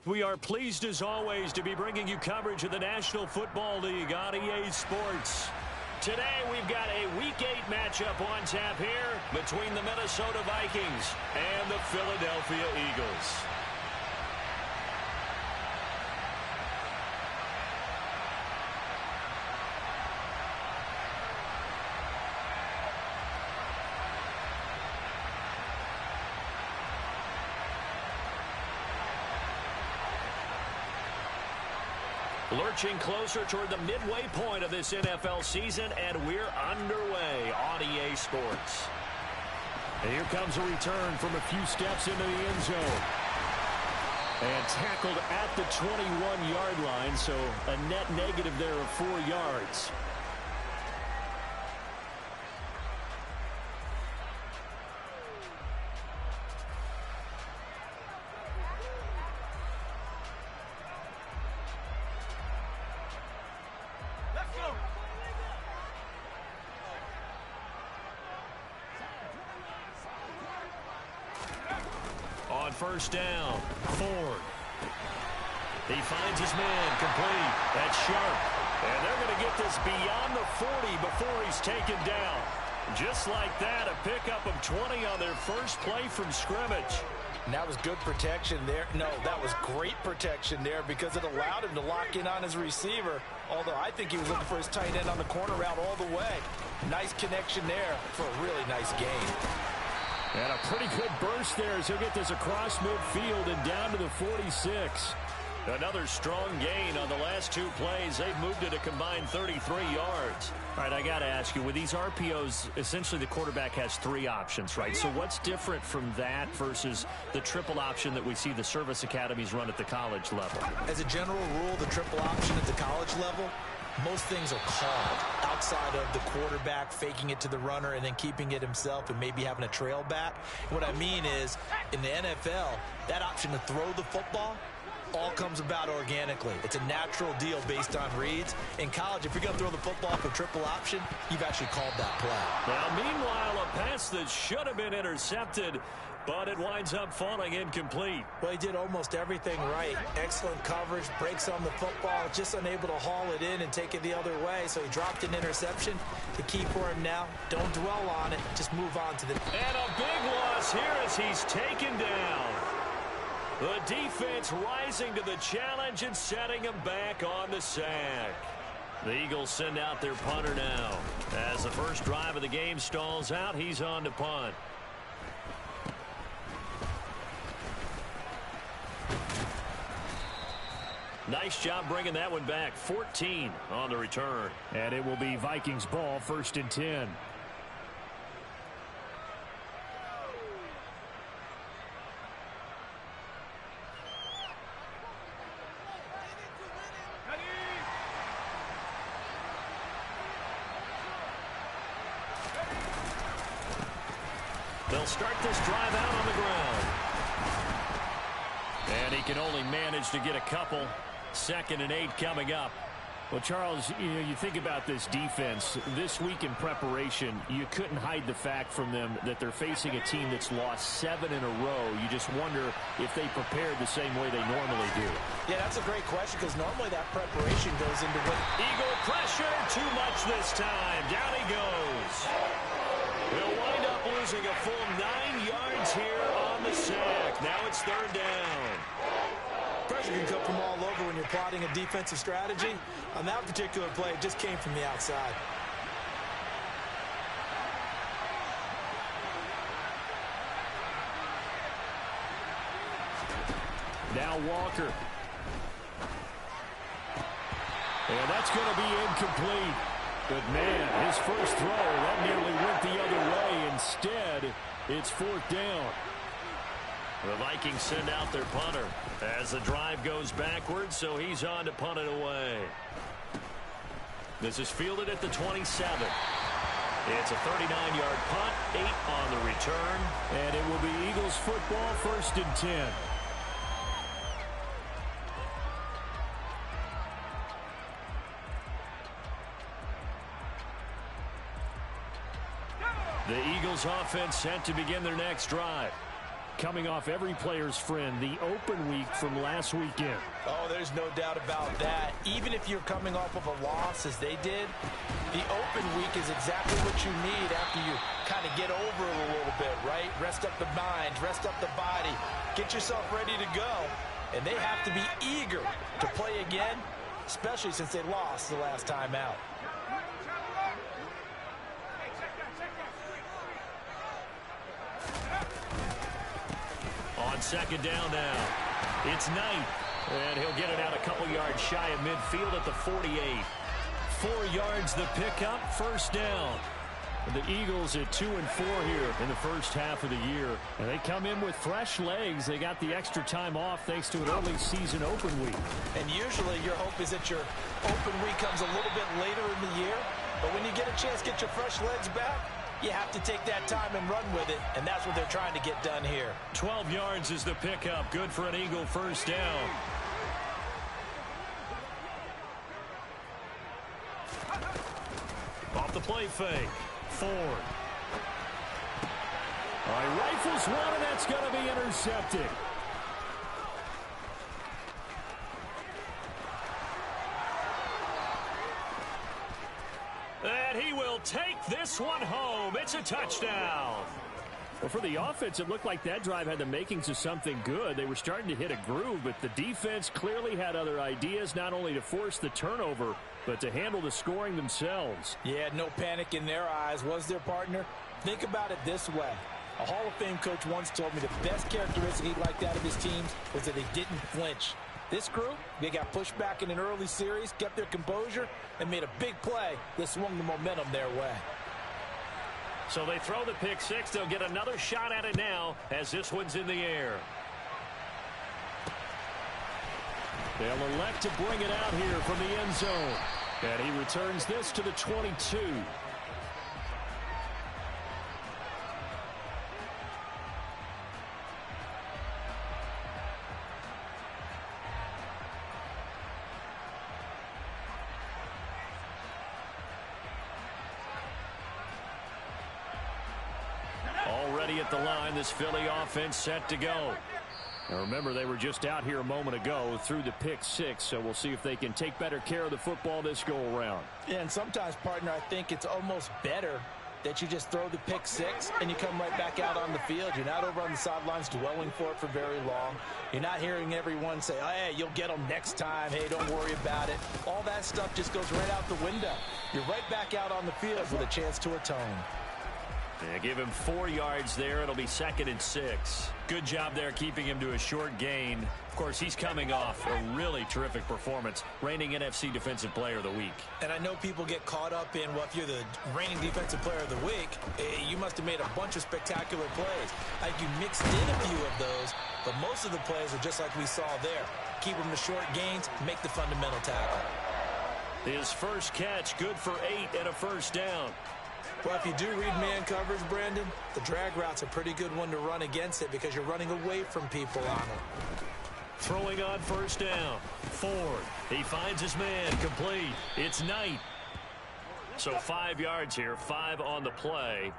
We are pleased as always to be bringing you coverage of the National Football League on EA Sports. Today we've got a Week 8 matchup on tap here between the Minnesota Vikings and the Philadelphia Eagles. Lurching closer toward the midway point of this NFL season, and we're underway on EA Sports. And here comes a return from a few steps into the end zone. And tackled at the 21-yard line, so a net negative there of 4 yards. On first down, Ford. He finds his man complete. That's sharp. And they're going to get this beyond the 40 before he's taken down. Just like that, a pickup of 20 on their first play from scrimmage. And that was good protection there. No, that was great protection there because it allowed him to lock in on his receiver. Although I think he was looking for his tight end on the corner route all the way. Nice connection there for a really nice gain. And a pretty good burst there as he'll get this across midfield and down to the 46. Another strong gain on the last 2 plays. They've moved it a combined 33 yards. All right, I got to ask you, with these RPOs, essentially the quarterback has 3 options, right? So what's different from that versus the triple option that we see the service academies run at the college level? As a general rule, the triple option at the college level, most things are called outside of the quarterback faking it to the runner and then keeping it himself and maybe having a trail back. What I mean is, in the NFL, that option to throw the football all comes about organically. It's a natural deal based on reads. In college, if you're going to throw the football for triple option, you've actually called that play. Now, meanwhile, a pass that should have been intercepted, but it winds up falling incomplete. Well, he did almost everything right. Excellent coverage, breaks on the football, just unable to haul it in and take it the other way. So he dropped an interception. The key for him now, don't dwell on it, just move on to the... And a big loss here as he's taken down. The defense rising to the challenge and setting him back on the sack. The Eagles send out their punter now. As the first drive of the game stalls out, he's on to punt. Nice job bringing that one back. 14 on the return. And it will be Vikings ball, 1st and 10. They'll start this drive out on the ground. And he can only manage to get a couple. 2nd and 8 coming up. Well, Charles, you think about this defense. This week in preparation, you couldn't hide the fact from them that they're facing a team that's lost 7 in a row. You just wonder if they prepared the same way they normally do. Yeah, that's a great question because normally that preparation goes into what... Eagle pressure, too much this time. Down he goes. He'll wind up losing a full 9 yards here on the sack. Now it's 3rd down. Pressure can come from all over when you're plotting a defensive strategy. On that particular play, it just came from the outside. Now Walker. And that's going to be incomplete. But, man, his first throw, that nearly went the other way. Instead, it's 4th down. The Vikings send out their punter as the drive goes backwards, so he's on to punt it away. This is fielded at the 27. It's a 39-yard punt, 8 on the return. And it will be Eagles football, 1st and 10. The Eagles offense set to begin their next drive. coming off every player's friend, the open week from last weekend. Oh, there's no doubt about that. Even if you're coming off of a loss as they did, the open week is exactly what you need after you kind of get over it a little bit, right? Rest up the mind, rest up the body, get yourself ready to go. And they have to be eager to play again, especially since they lost the last time out. On second down now, it's Knight, and he'll get it out a couple yards shy of midfield at the 48. 4 yards the pickup, first down. The Eagles at 2-4 here in the first half of the year. And they come in with fresh legs. They got the extra time off thanks to an early season open week. And usually your hope is that your open week comes a little bit later in the year. But when you get a chance to get your fresh legs back, you have to take that time and run with it. And that's what they're trying to get done here. 12 yards is the pickup. Good for an Eagle first down. Off the play fake. Ford. All right, rifles one, and that's going to be intercepted. And he will take this one home. It's a touchdown. Well, for the offense, it looked like that drive had the makings of something good. They were starting to hit a groove, but the defense clearly had other ideas, not only to force the turnover, but to handle the scoring themselves. Yeah, no panic in their eyes, was their partner? Think about it this way. A Hall of Fame coach once told me the best characteristic he liked out of his teams was that they didn't flinch. This group, they got pushed back in an early series, kept their composure, and made a big play that swung the momentum their way. So they throw the pick six. They'll get another shot at it now as this one's in the air. They'll elect to bring it out here from the end zone. And he returns this to the 22. Already at the line, this Philly offense set to go. Now remember, they were just out here a moment ago through the pick six, so we'll see if they can take better care of the football this go-around. Yeah, and sometimes, partner, I think it's almost better that you just throw the pick six and you come right back out on the field. You're not over on the sidelines dwelling for it for very long. You're not hearing everyone say, oh, hey, you'll get them next time. Hey, don't worry about it. All that stuff just goes right out the window. You're right back out on the field with a chance to atone. Yeah, give him 4 yards there. It'll be 2nd and 6. Good job there keeping him to a short gain. Of course, he's coming off a really terrific performance, reigning NFC Defensive Player of the Week. And I know people get caught up in, well, if you're the reigning Defensive Player of the Week, you must have made a bunch of spectacular plays. Like you mixed in a few of those, but most of the plays are just like we saw there. Keep them to short gains, make the fundamental tackle. His first catch, good for 8 and a first down. Well, if you do read man coverage, Brandon, the drag route's a pretty good one to run against it because you're running away from people on it. Throwing on first down. Ford. He finds his man. Complete. It's Knight. So 5 yards here. 5 on the play.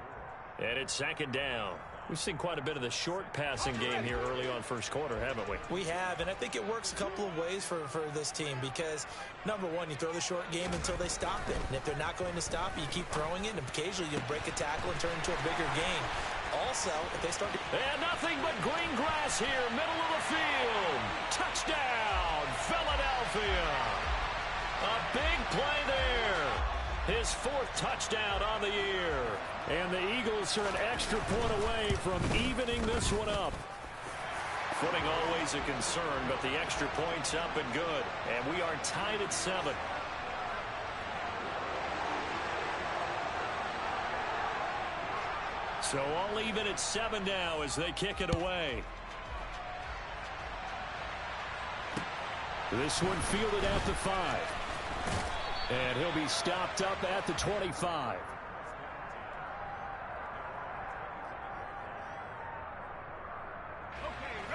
And it's 2nd down. We've seen quite a bit of the short passing game here early on first quarter, haven't we? We have, and I think it works a couple of ways for this team because, number one, you throw the short game until they stop it. And if they're not going to stop it, you keep throwing it, and occasionally you'll break a tackle and turn into a bigger gain. Also, if they start to... And nothing but green grass here, middle of the field. Touchdown, Philadelphia. A big play there. His 4th touchdown on the year. And the Eagles are an extra point away from evening this one up. Footing always a concern, but the extra point's up and good. And we are tied at 7. So all even at 7 now as they kick it away. This one fielded at the 5. And he'll be stopped up at the 25.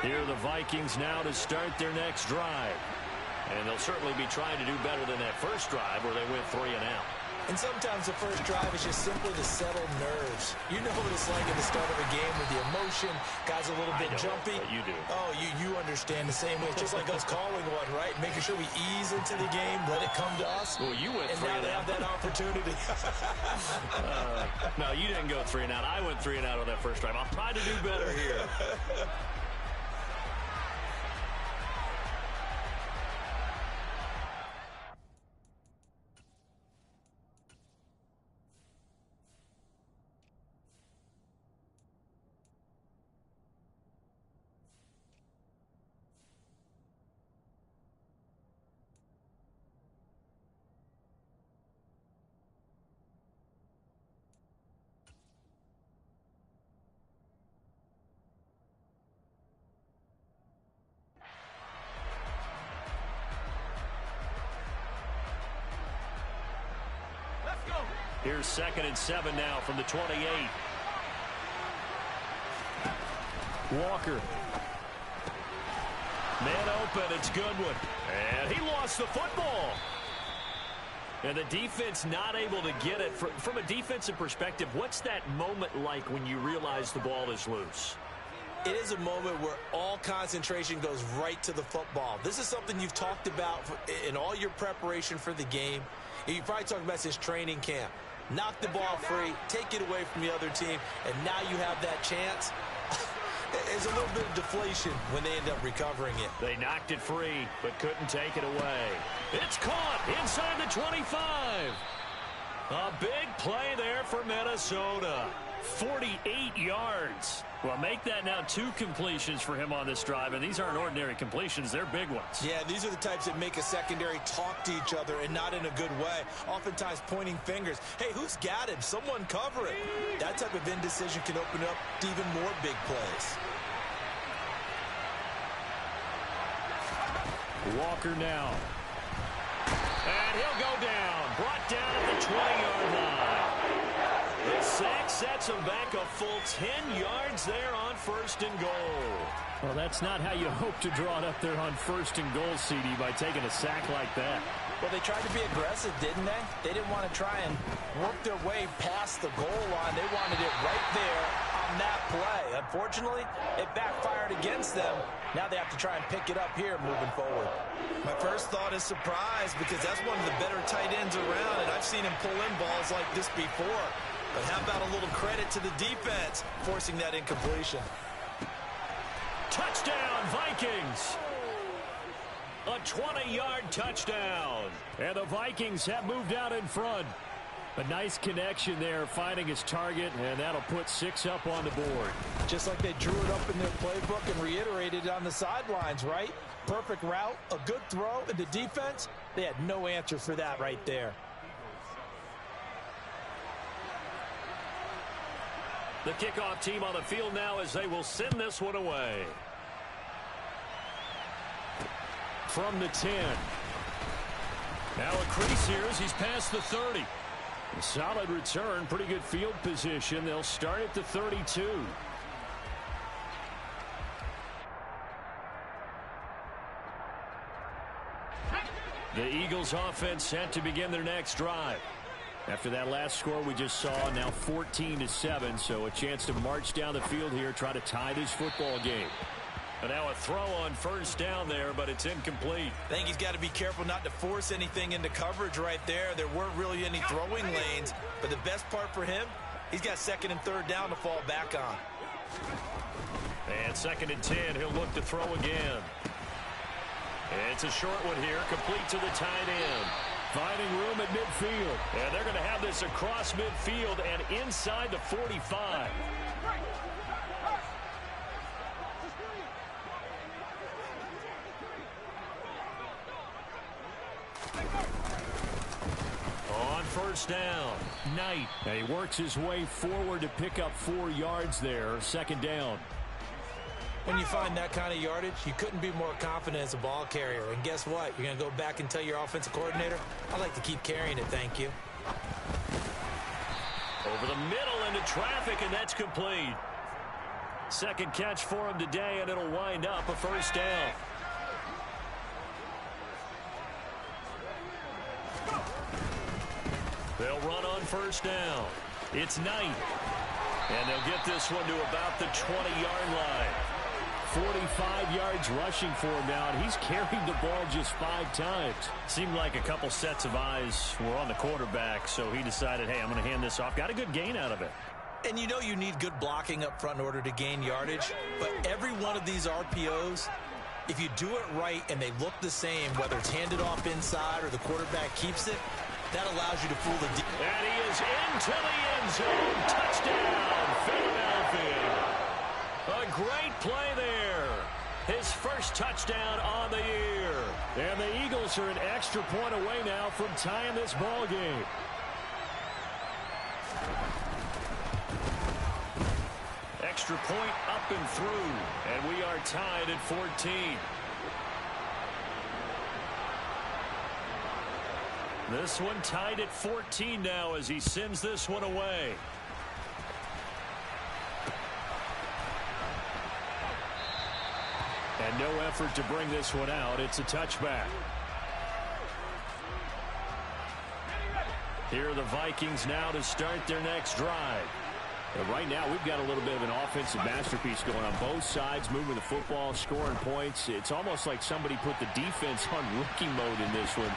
Here are the Vikings now to start their next drive. And they'll certainly be trying to do better than that first drive where they went 3 and out. And sometimes the first drive is just simply to settle nerves. You know what it's like at the start of a game with the emotion, guys a little bit jumpy. But you do. Oh, you understand the same way. It's just like us calling one, right? Making sure we ease into the game, let it come to us. Well, you went and 3 now and they out. have that opportunity. No, you didn't go 3 and out. I went 3 and out on that first drive. I'll try to do better here. Here's 2nd and 7 now from the 28. Walker. Man open, it's Goodwin. And he lost the football. And the defense not able to get it. From a defensive perspective, what's that moment like when you realize the ball is loose? It is a moment where all concentration goes right to the football. This is something you've talked about in all your preparation for the game. You probably talked about since training camp. Knock the ball free, take it away from the other team, and now you have that chance. There's a little bit of deflation when they end up recovering it. They knocked it free, but couldn't take it away. It's caught inside the 25. A big play there for Minnesota. 48 yards. Well, make that now 2 completions for him on this drive, and these aren't ordinary completions. They're big ones. Yeah, these are the types that make a secondary talk to each other, and not in a good way. Oftentimes pointing fingers. Hey, who's got him? Someone cover it. That type of indecision can open up to even more big plays. Walker now. And he'll go down. Brought down at the 20-yard line. The sack sets him back a full 10 yards there on 1st and goal. Well, that's not how you hope to draw it up there on 1st and goal, CD, by taking a sack like that. Well, they tried to be aggressive, didn't they? They didn't want to try and work their way past the goal line. They wanted it right there on that play. Unfortunately, it backfired against them. Now they have to try and pick it up here moving forward. My first thought is surprise, because that's one of the better tight ends around, and I've seen him pull in balls like this before. But how about a little credit to the defense forcing that incompletion? Touchdown, Vikings! A 20-yard touchdown. And the Vikings have moved out in front. A nice connection there, finding his target, and that'll put 6 up on the board. Just like they drew it up in their playbook and reiterated it on the sidelines, right? Perfect route, a good throw, and the defense, they had no answer for that right there. The kickoff team on the field now as they will send this one away. From the 10. Now a crease here as he's past the 30. A solid return, pretty good field position. They'll start at the 32. The Eagles offense set to begin their next drive. After that last score we just saw, now 14-7, so a chance to march down the field here, try to tie this football game. And now a throw on 1st down there, but it's incomplete. I think he's got to be careful not to force anything into coverage right there. There weren't really any throwing lanes, but the best part for him, he's got 2nd and 3rd down to fall back on. And 2nd and 10, he'll look to throw again. It's a short one here, complete to the tight end. Finding room at midfield. And they're going to have this across midfield and inside the 45. On 1st down, Knight. And he works his way forward to pick up 4 yards there, 2nd down. When you find that kind of yardage, you couldn't be more confident as a ball carrier. And guess what? You're going to go back and tell your offensive coordinator, I'd like to keep carrying it, thank you. Over the middle into traffic, and that's complete. 2nd catch for him today, and it'll wind up a 1st down. They'll run on first down. It's Knight. And they'll get this one to about the 20-yard line. 45 yards rushing for him now, and he's carried the ball just 5 times. Seemed like a couple sets of eyes were on the quarterback, so he decided, hey, I'm going to hand this off. Got a good gain out of it. And you know you need good blocking up front in order to gain yardage, but every one of these RPOs, if you do it right and they look the same, whether it's handed off inside or the quarterback keeps it, that allows you to fool the defense. And he is into the end zone. Touchdown, Philadelphia. A great play there. His first touchdown on the year. And the Eagles are an extra point away now from tying this ball game. Extra point up and through. And we are tied at 14. This one tied at 14 now as he sends this one away. And no effort to bring this one out. It's a touchback. Here are the Vikings now to start their next drive. And right now, we've got a little bit of an offensive masterpiece going on both sides, moving the football, scoring points. It's almost like somebody put the defense on rookie mode in this one.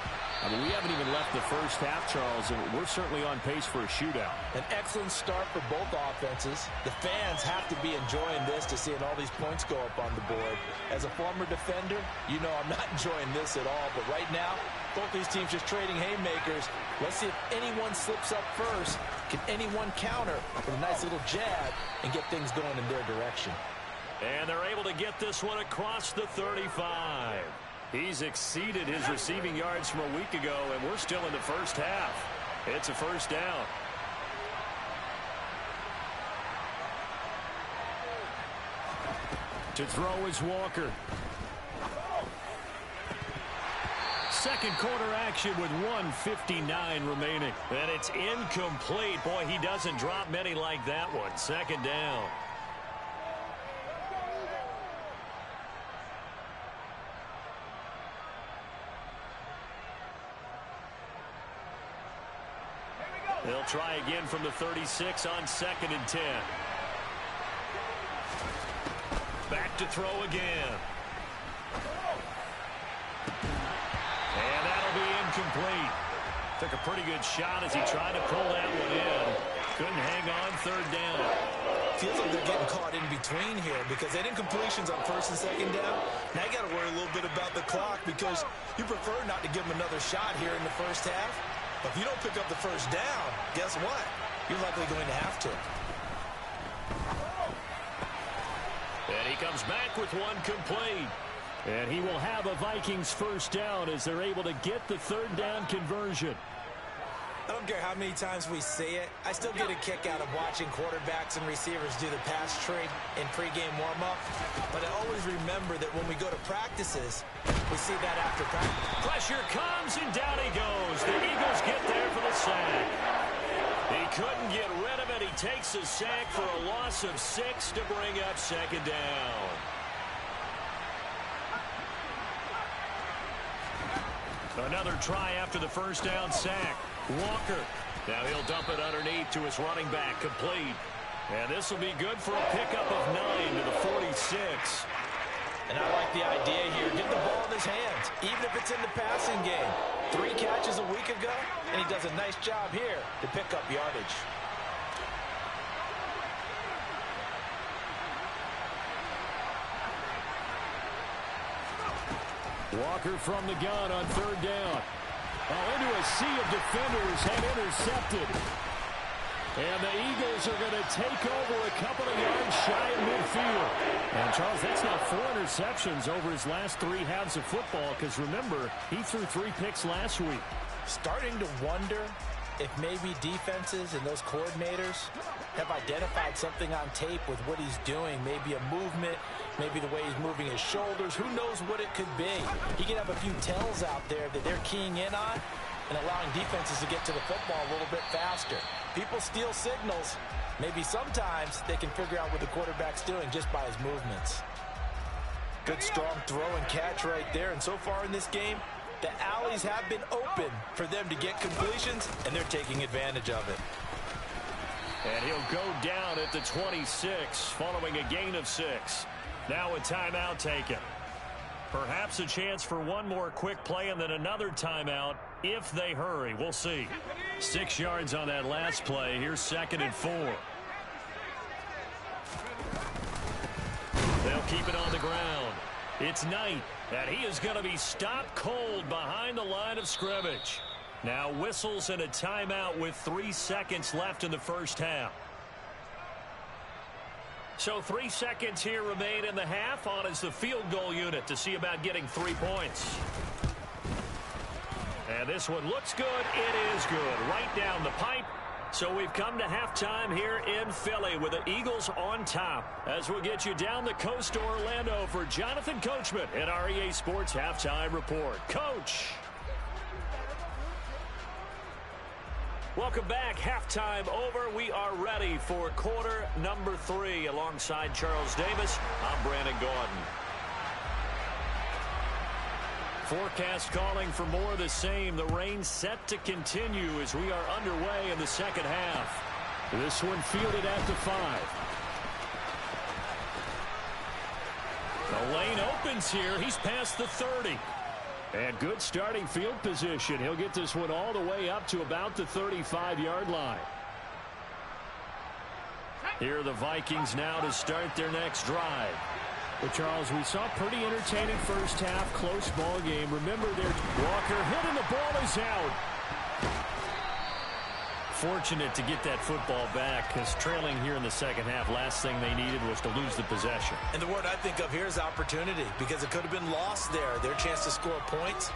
I mean, we haven't even left the first half, Charles, and we're certainly on pace for a shootout. An excellent start for both offenses. The fans have to be enjoying this to seeing all these points go up on the board. As a former defender, you know I'm not enjoying this at all, but right now, both these teams just trading haymakers. Let's see if anyone slips up first. Can anyone counter with a nice little jab and get things going in their direction? And they're able to get this one across the 35. He's exceeded his receiving yards from a week ago, and we're still in the first half. It's a first down. To throw is Walker. Second quarter action with 1:59 remaining. And it's incomplete. Boy, he doesn't drop many like that one. Second down. They'll try again from the 36 on 2nd and 10. Back to throw again. And that'll be incomplete. Took a pretty good shot as he tried to pull that one in. Couldn't hang on, third down. Feels like they're getting caught in between here because they didn't incompletions on 1st and 2nd down. Now you got to worry a little bit about the clock because you prefer not to give them another shot here in the first half. But if you don't pick up the first down, guess what? You're likely going to have to. And he comes back with one complete. And he will have a Vikings first down as they're able to get the third down conversion. I don't care how many times we say it. I still get a kick out of watching quarterbacks and receivers do the pass tree in pregame warm-up. But I always remember that when we go to practices, we see that after practice. Pressure comes, and down he goes. The Eagles get there for the sack. He couldn't get rid of it. He takes a sack for a loss of 6 to bring up second down. Another try after the first down sack. Walker. Now he'll dump it underneath to his running back. Complete. And this will be good for a pickup of 9 to the 46. And I like the idea here. Get the ball in his hands, even if it's in the passing game. 3 catches a week ago, and he does a nice job here to pick up yardage. Walker from the gun on third down. Into a sea of defenders and intercepted. And the Eagles are going to take over a couple of yards shy of midfield. And, Charles, that's now 4 interceptions over his last 3 halves of football because, remember, he threw 3 picks last week. Starting to wonder if maybe defenses and those coordinators have identified something on tape with what he's doing. Maybe a movement, maybe the way he's moving his shoulders. Who knows what it could be? He can have a few tells out there that they're keying in on and allowing defenses to get to the football a little bit faster. People steal signals. Maybe sometimes they can figure out what the quarterback's doing just by his movements. Good strong throw and catch right there. And so far in this game, The alleys have been open for them to get completions, and they're taking advantage of it. And he'll go down at the 26 following a gain of 6. Now a timeout taken. Perhaps a chance for one more quick play and then another timeout if they hurry. We'll see. 6 yards on that last play. Here's 2nd and 4. They'll keep it on the ground. It's Knight, and he is going to be stopped cold behind the line of scrimmage. Now whistles and a timeout with 3 seconds left in the first half. So 3 seconds here remain in the half. On is the field goal unit to see about getting 3 points. And this one looks good. It is good. Right down the pipe. So we've come to halftime here in Philly with the Eagles on top. As we'll get you down the coast to Orlando for Jonathan Coachman at our EA Sports Halftime Report. Coach. Welcome back. Halftime over. We are ready for quarter number 3. Alongside Charles Davis, I'm Brandon Gaudin. Forecast calling for more of the same. The rain set to continue as we are underway in the second half. This one fielded at the 5. The lane opens here. He's past the 30. And good starting field position. He'll get this one all the way up to about the 35-yard line. Here are the Vikings now to start their next drive. Well, Charles, we saw pretty entertaining first half, close ball game. Remember, their Walker hit and the ball is out. Fortunate to get that football back because trailing here in the second half, last thing they needed was to lose the possession. And the word I think of here is opportunity, because it could have been lost there. Their chance to score points,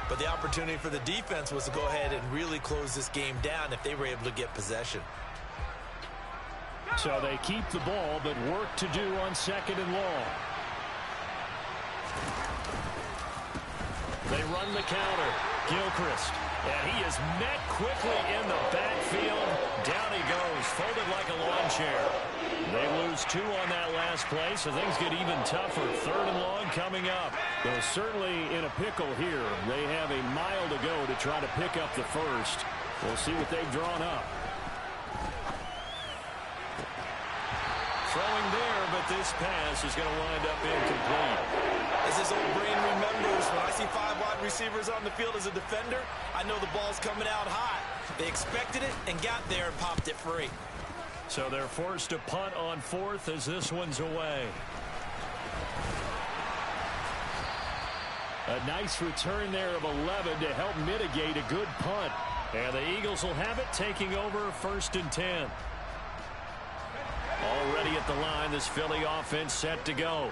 but the opportunity for the defense was to go ahead and really close this game down if they were able to get possession. So they keep the ball, but work to do on 2nd and long. They run the counter. Gilchrist. And he is met quickly in the backfield. Down he goes, folded like a lawn chair. They lose 2 on that last play, so things get even tougher. 3rd and long coming up. They're certainly in a pickle here. They have a mile to go to try to pick up the first. We'll see what they've drawn up. Throwing there, but this pass is going to wind up incomplete. As his old brain remembers, when I see 5 wide receivers on the field as a defender, I know the ball's coming out hot. They expected it and got there and popped it free. So they're forced to punt on 4th as this one's away. A nice return there of 11 to help mitigate a good punt. And the Eagles will have it, taking over 1st and 10. Already at the line, this Philly offense set to go.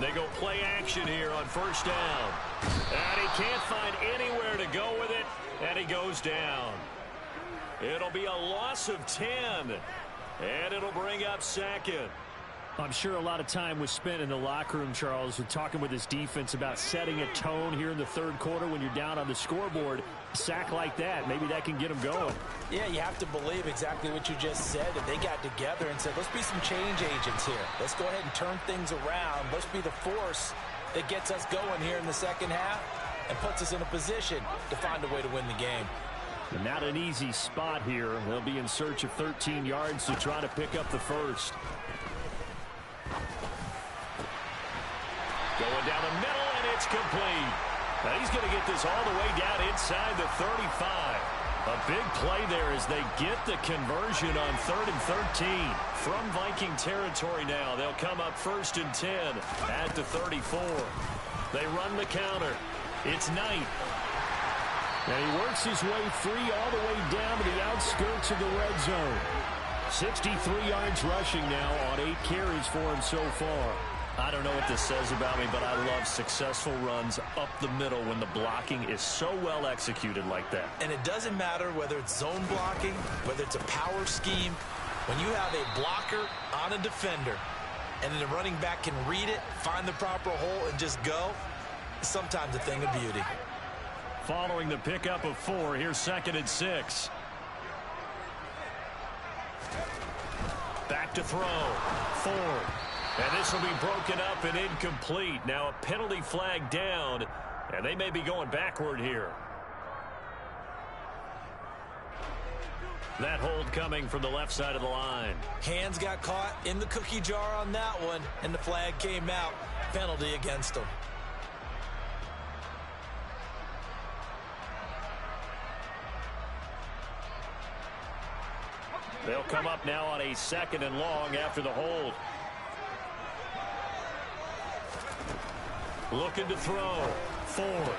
They go play action here on 1st down. And he can't find anywhere to go with it, and he goes down. It'll be a loss of 10, and it'll bring up 2nd. I'm sure a lot of time was spent in the locker room, Charles, and talking with his defense about setting a tone here in the 3rd quarter when you're down on the scoreboard. A sack like that, maybe that can get them going. Yeah, you have to believe exactly what you just said. That they got together and said, let's be some change agents here. Let's go ahead and turn things around. Let's be the force that gets us going here in the second half and puts us in a position to find a way to win the game. And not an easy spot here. They'll be in search of 13 yards to try to pick up the first. Going down the middle, and it's complete. Now he's going to get this all the way down inside the 35. A big play there as they get the conversion on 3rd and 13. From Viking territory now, they'll come up 1st and 10 at the 34. They run the counter. It's Knight. And he works his way free all the way down to the outskirts of the red zone. 63 yards rushing now on 8 carries for him so far. I don't know what this says about me, but I love successful runs up the middle when the blocking is so well executed like that. And it doesn't matter whether it's zone blocking, whether it's a power scheme. When you have a blocker on a defender and then the running back can read it, find the proper hole, and just go, it's sometimes a thing of beauty. Following the pickup of 4, here's 2nd and 6. Back to throw. Ford. And this will be broken up and incomplete. Now a penalty flag down, and they may be going backward here. That hold coming from the left side of the line. Hands got caught in the cookie jar on that one, and the flag came out. Penalty against them. They'll come up now on a 2nd and long after the hold. Looking to throw. Ford.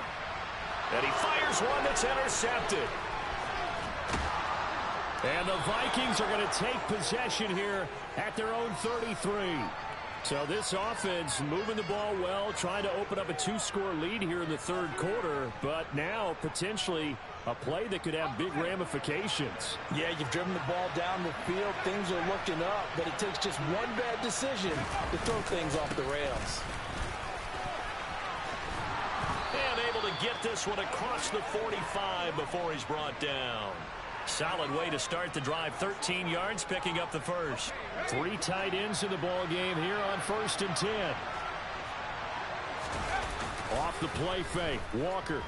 And he fires one that's intercepted. And the Vikings are going to take possession here at their own 33. So this offense moving the ball well, trying to open up a 2-score lead here in the 3rd quarter, but now potentially a play that could have big ramifications. Yeah, you've driven the ball down the field. Things are looking up, but it takes just one bad decision to throw things off the rails. And able to get this one across the 45 before he's brought down. Solid way to start the drive. 13 yards, picking up the first. 3 tight ends in the ball game here on 1st and 10. Off the play fake, Walker.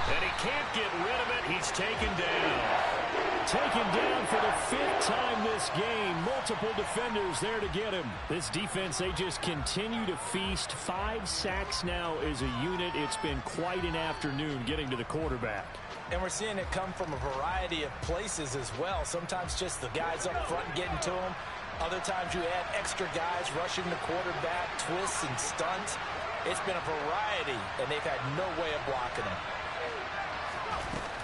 And he can't get rid of it. He's taken down. Taken down for the 5th time this game. Multiple defenders there to get him. This defense, they just continue to feast. 5 sacks now as a unit. It's been quite an afternoon getting to the quarterback. And we're seeing it come from a variety of places as well. Sometimes just the guys up front getting to him. Other times you add extra guys rushing the quarterback, twists and stunts. It's been a variety, and they've had no way of blocking him.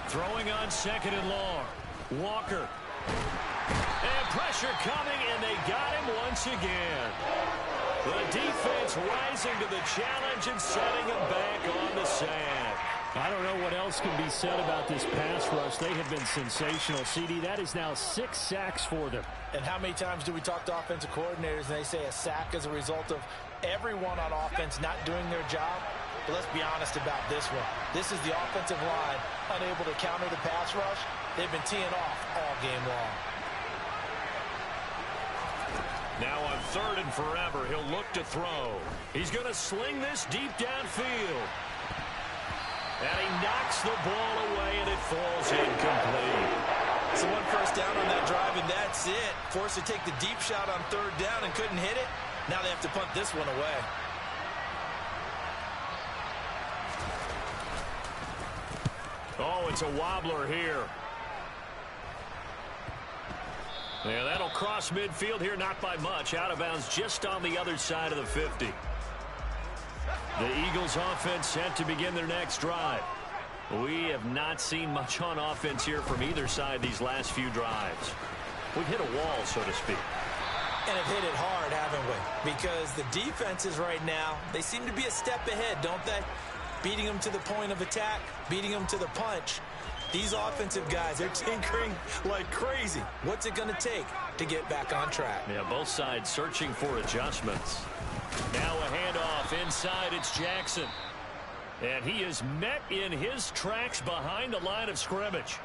Throwing on 2nd and long. Walker. And pressure coming, and they got him once again. The defense rising to the challenge and setting him back on the sack. I don't know what else can be said about this pass rush. They have been sensational. CD, that is now 6 sacks for them. And how many times do we talk to offensive coordinators and they say a sack is a result of everyone on offense not doing their job? But let's be honest about this one. This is the offensive line unable to counter the pass rush. They've been teeing off all game long. Now on 3rd and forever, he'll look to throw. He's going to sling this deep downfield. And he knocks the ball away, and it falls incomplete. So 1 first down on that drive, and that's it. Forced to take the deep shot on 3rd down and couldn't hit it. Now they have to punt this one away. Oh, it's a wobbler here. Yeah, that'll cross midfield here, not by much. Out of bounds just on the other side of the 50. The Eagles offense set to begin their next drive. We have not seen much on offense here from either side these last few drives. We've hit a wall, so to speak. And have hit it hard, haven't we? Because the defenses right now, they seem to be a step ahead, don't they? Beating them to the point of attack, beating them to the punch. These offensive guys, they're tinkering like crazy. What's it going to take to get back on track? Yeah, both sides searching for adjustments. Now a handoff inside. It's Jackson. And he is met in his tracks behind the line of scrimmage.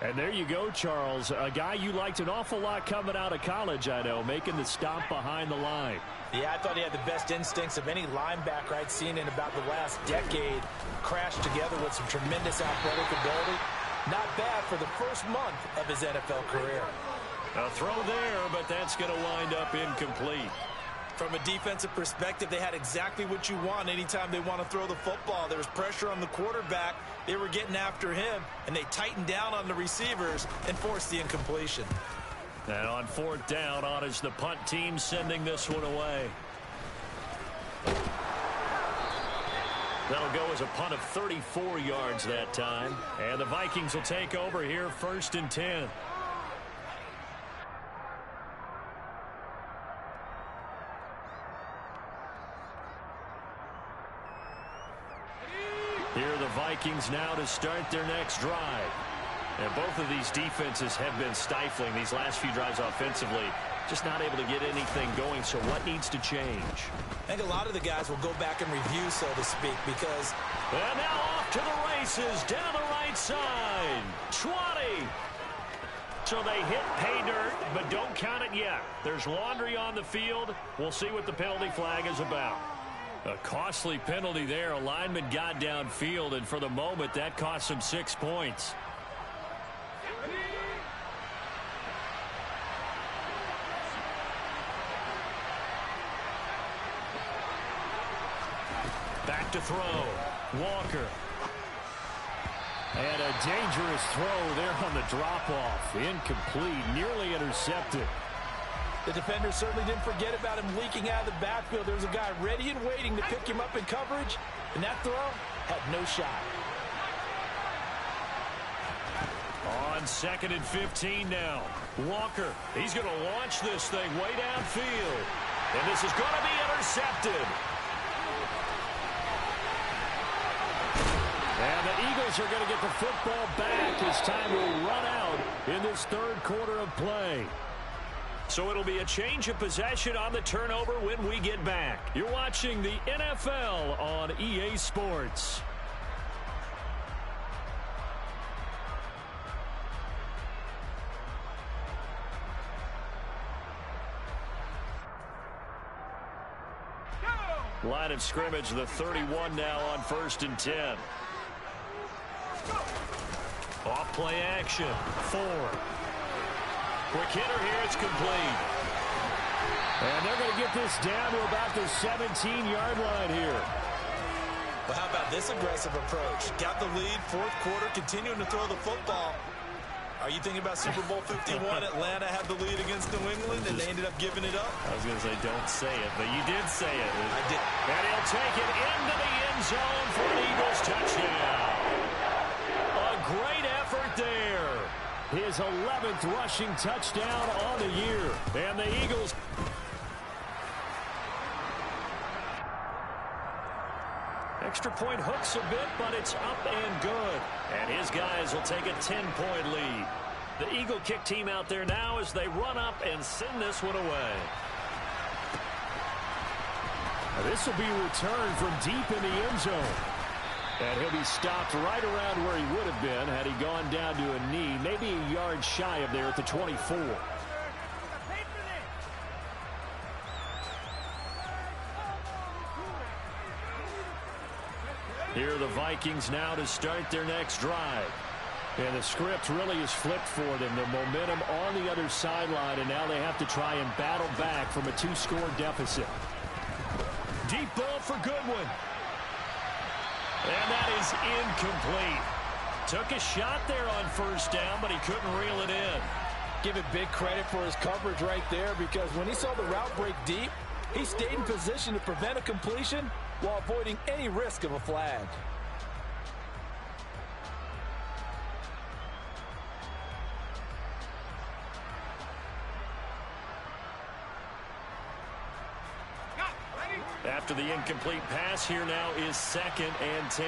And there you go, Charles. A guy you liked an awful lot coming out of college, I know, making the stop behind the line. Yeah, I thought he had the best instincts of any linebacker I'd seen in about the last decade. Crashed together with some tremendous athletic ability. Not bad for the first month of his NFL career. A throw there, but that's going to wind up incomplete. From a defensive perspective, they had exactly what you want anytime they want to throw the football. There was pressure on the quarterback. They were getting after him, and they tightened down on the receivers and forced the incompletion. And on 4th down, on is the punt team sending this one away. That'll go as a punt of 34 yards that time. And the Vikings will take over here 1st and 10. Here are the Vikings now to start their next drive. And both of these defenses have been stifling these last few drives offensively. Just not able to get anything going, so what needs to change? I think a lot of the guys will go back and review, so to speak, because... And now off to the races, down the right side. 20. So they hit pay dirt, but don't count it yet. There's laundry on the field. We'll see what the penalty flag is about. A costly penalty there. A lineman got downfield, and for the moment, that cost him 6 points. Back to throw. Walker. And a dangerous throw there on the drop-off. Incomplete, nearly intercepted. The defender certainly didn't forget about him leaking out of the backfield. There was a guy ready and waiting to pick him up in coverage, and that throw had no shot. On 2nd and 15 now. Walker, he's going to launch this thing way downfield. And this is going to be intercepted. And the Eagles are going to get the football back as time will run out in this third quarter of play. So it'll be a change of possession on the turnover when we get back. You're watching the NFL on EA Sports. Line of scrimmage, the 31 now on 1st and 10. Off play action. 4. Quick hitter here. It's complete. And they're going to get this down to about the 17-yard line here. Well, how about this aggressive approach? Got the lead, 4th quarter, continuing to throw the football. Are you thinking about Super Bowl 51? Atlanta had the lead against New England, and they ended up giving it up? I was going to say, don't say it, but you did say it. I did. And he'll take it into the end zone for an Eagles touchdown. A great effort there. His 11th rushing touchdown on the year. And the Eagles... Extra point hooks a bit, but it's up and good. And his guys will take a 10-point lead. The Eagle kick team out there now as they run up and send this one away. Now this will be returned from deep in the end zone. And he'll be stopped right around where he would have been had he gone down to a knee, maybe a yard shy of there at the 24. Here are the Vikings now to start their next drive. And the script really is flipped for them. The momentum on the other sideline, and now they have to try and battle back from a 2-score deficit. Deep ball for Goodwin. And that is incomplete. Took a shot there on 1st down, but he couldn't reel it in. Give it big credit for his coverage right there, because when he saw the route break deep, he stayed in position to prevent a completion while avoiding any risk of a flag. After the incomplete pass, here now is 2nd and 10.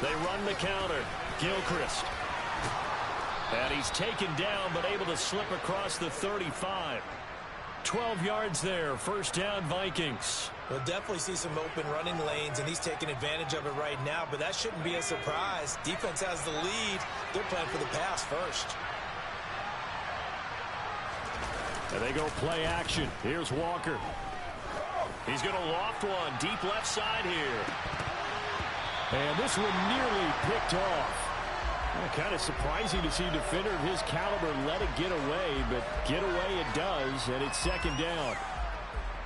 They run the counter. Gilchrist. And he's taken down, but able to slip across the 35. 12 yards there. 1st down, Vikings. We'll definitely see some open running lanes, and he's taking advantage of it right now, but that shouldn't be a surprise. Defense has the lead. They're playing for the pass first. And they go play action. Here's Walker. He's going to loft one. Deep left side here. And this one nearly picked off. Kind of surprising to see a defender of his caliber let it get away, but get away it does, and it's 2nd down.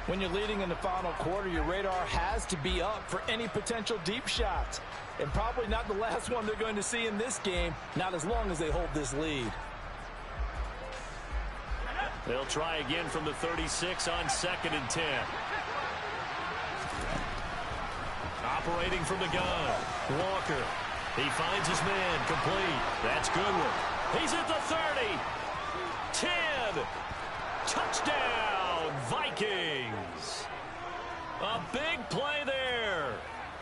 When you're leading in the final quarter, your radar has to be up for any potential deep shots. And probably not the last one they're going to see in this game, not as long as they hold this lead. They'll try again from the 36 on 2nd and 10. Operating from the gun. Walker. He finds his man. Complete. That's Goodwin. He's at the 30. 10. Touchdown, Vikings. A big play there.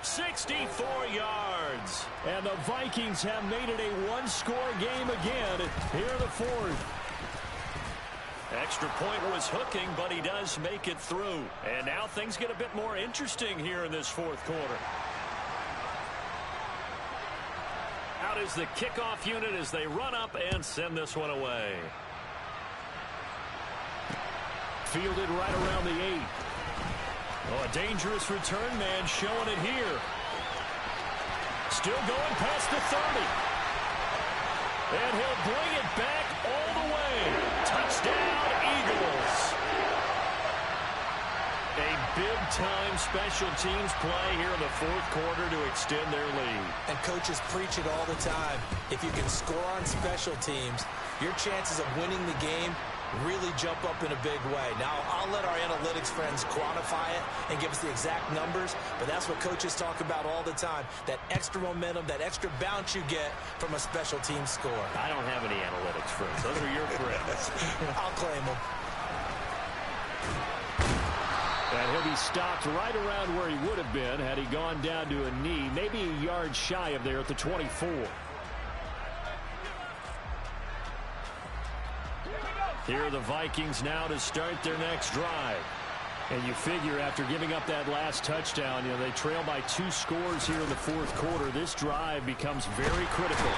64 yards. And the Vikings have made it a 1-score game again here in the 4th. Extra point was hooking, but he does make it through. And now things get a bit more interesting here in this 4th quarter. out is the kickoff unit as they run up and send this one away. Fielded right around the 8. Oh, a dangerous return man showing it here. Still going past the 30. And he'll bring it back all the way. Touchdown, Eagles. A big-time special teams play here in the fourth quarter to extend their lead. And coaches preach it all the time. If you can score on special teams, your chances of winning the game really jump up in a big way. Now, I'll let our analytics friends quantify it and give us the exact numbers, but that's what coaches talk about all the time, that extra momentum, that extra bounce you get from a special team score. I don't have any analytics friends. Those are your friends. I'll claim them. And he'll be stopped right around where he would have been had he gone down to a knee, maybe a yard shy of there at the 24. Here are the Vikings now to start their next drive. And you figure after giving up that last touchdown, they trail by 2 scores here in the fourth quarter. This drive becomes very critical.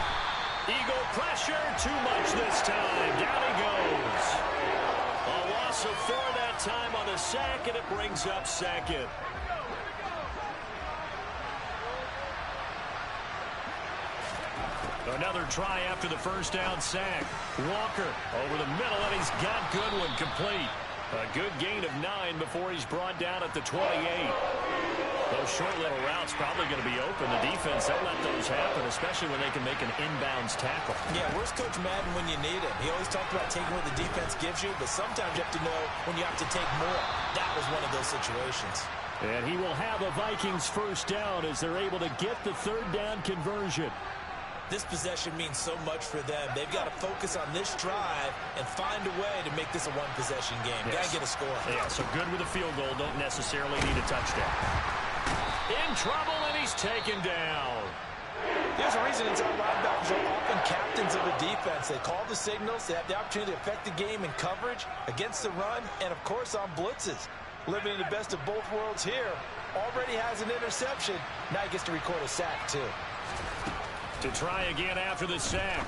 Eagle pressure, too much this time. Down he goes. A loss of 4 that time on the sack, and it brings up second. Another try after the first down sack. Walker over the middle, and he's got Goodwin complete. A good gain of 9 before he's brought down at the 28. Those short little routes probably going to be open. The defense, they'll let those happen, especially when they can make an inbounds tackle. Yeah, where's Coach Madden when you need him? He always talked about taking what the defense gives you, but sometimes you have to know when you have to take more. That was one of those situations. And he will have a Vikings first down as they're able to get the third down conversion. This possession means so much for them. They've got to focus on this drive and find a way to make this a one-possession game. Yes. Got to get a score. Yeah, so good with a field goal. Don't necessarily need a touchdown. In trouble, and he's taken down. There's a reason inside linebackers are often captains of a defense. They call the signals. They have the opportunity to affect the game in coverage, against the run, and, of course, on blitzes. Living in the best of both worlds here. Already has an interception. Now he gets to record a sack, too. To try again after the sack.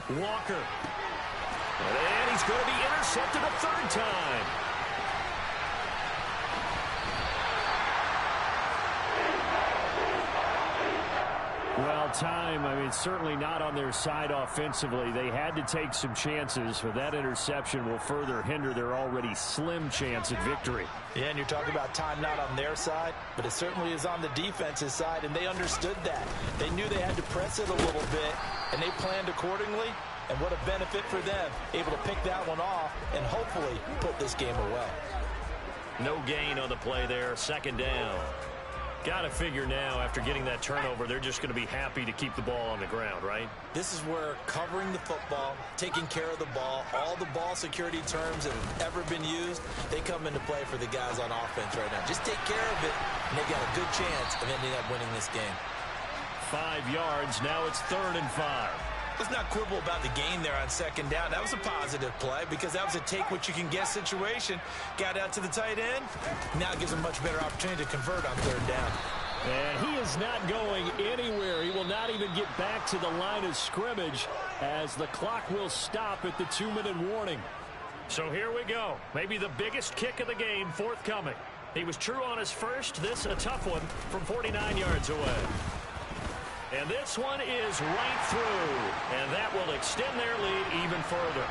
Walker. And he's going to be intercepted a third time. Well, time, certainly not on their side offensively. They had to take some chances, but that interception will further hinder their already slim chance at victory. Yeah, and you're talking about time not on their side, but it certainly is on the defense's side, and they understood that. They knew they had to press it a little bit, and they planned accordingly, and what a benefit for them, able to pick that one off and hopefully put this game away. No gain on the play there, second down. Got to figure now, after getting that turnover, they're just going to be happy to keep the ball on the ground, right? This is where covering the football, taking care of the ball, all the ball security terms that have ever been used, they come into play for the guys on offense right now. Just take care of it, and they got a good chance of ending up winning this game. 5 yards, now it's 3rd and 5. Let's not quibble about the gain there on second down. That was a positive play because that was a take-what-you-can-get situation. Got out to the tight end. Now it gives him a much better opportunity to convert on 3rd down. And he is not going anywhere. He will not even get back to the line of scrimmage as the clock will stop at the 2-minute warning. So here we go. Maybe the biggest kick of the game forthcoming. He was true on his first. This a tough one from 49 yards away. And this one is right through, and that will extend their lead even further.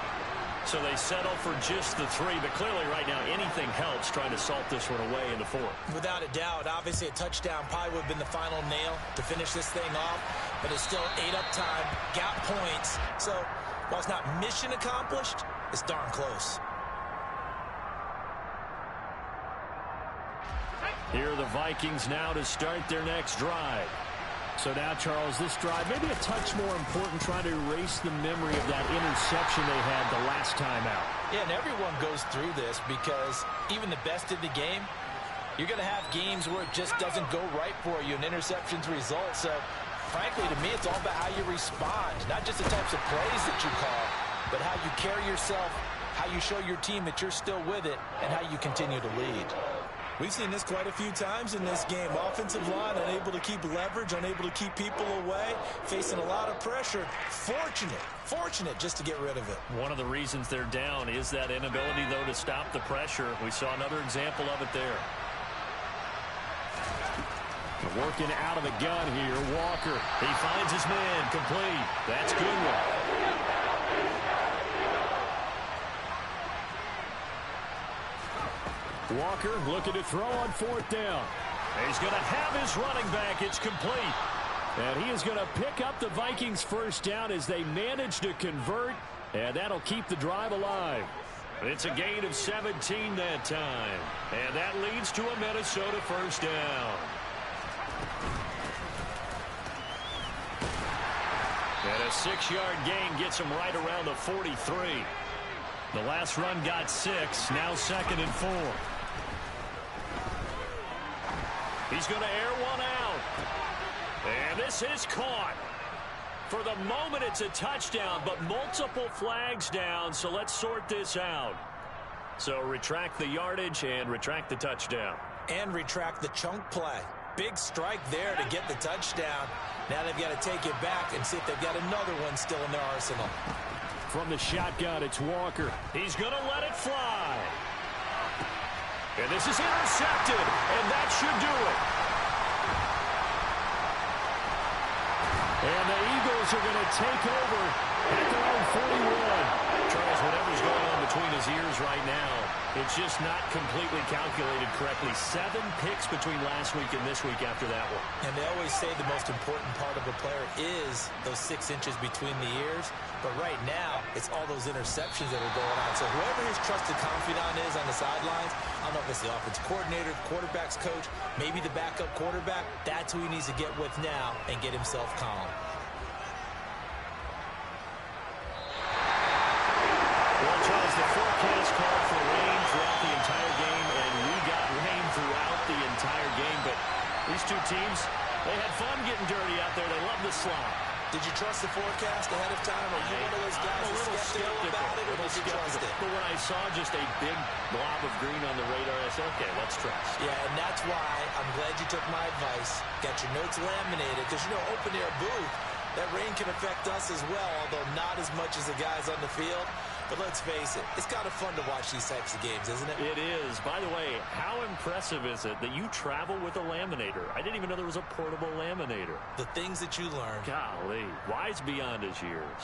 So they settle for just the 3, but clearly right now anything helps trying to salt this one away in the 4th. Without a doubt, obviously a touchdown probably would have been the final nail to finish this thing off, but it's still 8 up time, got points. So while it's not mission accomplished, it's darn close. Here are the Vikings now to start their next drive. So now, Charles, this drive maybe a touch more important, trying to erase the memory of that interception they had the last time out. Yeah, and everyone goes through this because even the best in the game, you're going to have games where it just doesn't go right for you and interceptions result. So, frankly, to me, it's all about how you respond, not just the types of plays that you call, but how you carry yourself, how you show your team that you're still with it, and how you continue to lead. We've seen this quite a few times in this game. Offensive line unable to keep leverage, unable to keep people away, facing a lot of pressure. Fortunate just to get rid of it. One of the reasons they're down is that inability, though, to stop the pressure. We saw another example of it there. Working out of the gun here, Walker. He finds his man, complete. That's good one. Walker looking to throw on fourth down. He's going to have his running back. It's complete. And he is going to pick up the Vikings' first down as they manage to convert, and that'll keep the drive alive. It's a gain of 17 that time, and that leads to a Minnesota first down. And a 6-yard gain gets him right around the 43. The last run got 6, now 2nd and 4. He's going to air one out. And this is caught. For the moment, it's a touchdown, but multiple flags down, so let's sort this out. So retract the yardage and retract the touchdown. And retract the chunk play. Big strike there to get the touchdown. Now they've got to take it back and see if they've got another one still in their arsenal. From the shotgun, it's Walker. He's going to let it fly. And this is intercepted, and that should do it. And the Eagles are going to take over at their own 41. Charles, whatever's going on between his ears right now, it's just not completely calculated correctly. 7 picks between last week and this week after that one. And they always say the most important part of a player is those 6 inches between the ears. But right now, it's all those interceptions that are going on. So whoever his trusted confidant is on the sidelines, I don't know if it's the offense coordinator, quarterback's coach, maybe the backup quarterback, that's who he needs to get with now and get himself calm. Well, Charles, the forecast called for rain throughout the entire game, and we got rain throughout the entire game. But these two teams, they had fun getting dirty out there. They love the slide. Did you trust the forecast ahead of time? Or are you one of those guys that's skeptical about it, or did you trust it? But when I saw just a big blob of green on the radar, I said, okay, let's trust. Yeah, and that's why I'm glad you took my advice. Got your notes laminated, because, you know, open-air booth, that rain can affect us as well, although not as much as the guys on the field. But let's face it, it's kind of fun to watch these types of games, isn't it? It is. By the way, how impressive is it that you travel with a laminator? I didn't even know there was a portable laminator. The things that you learn. Golly, wise beyond his years.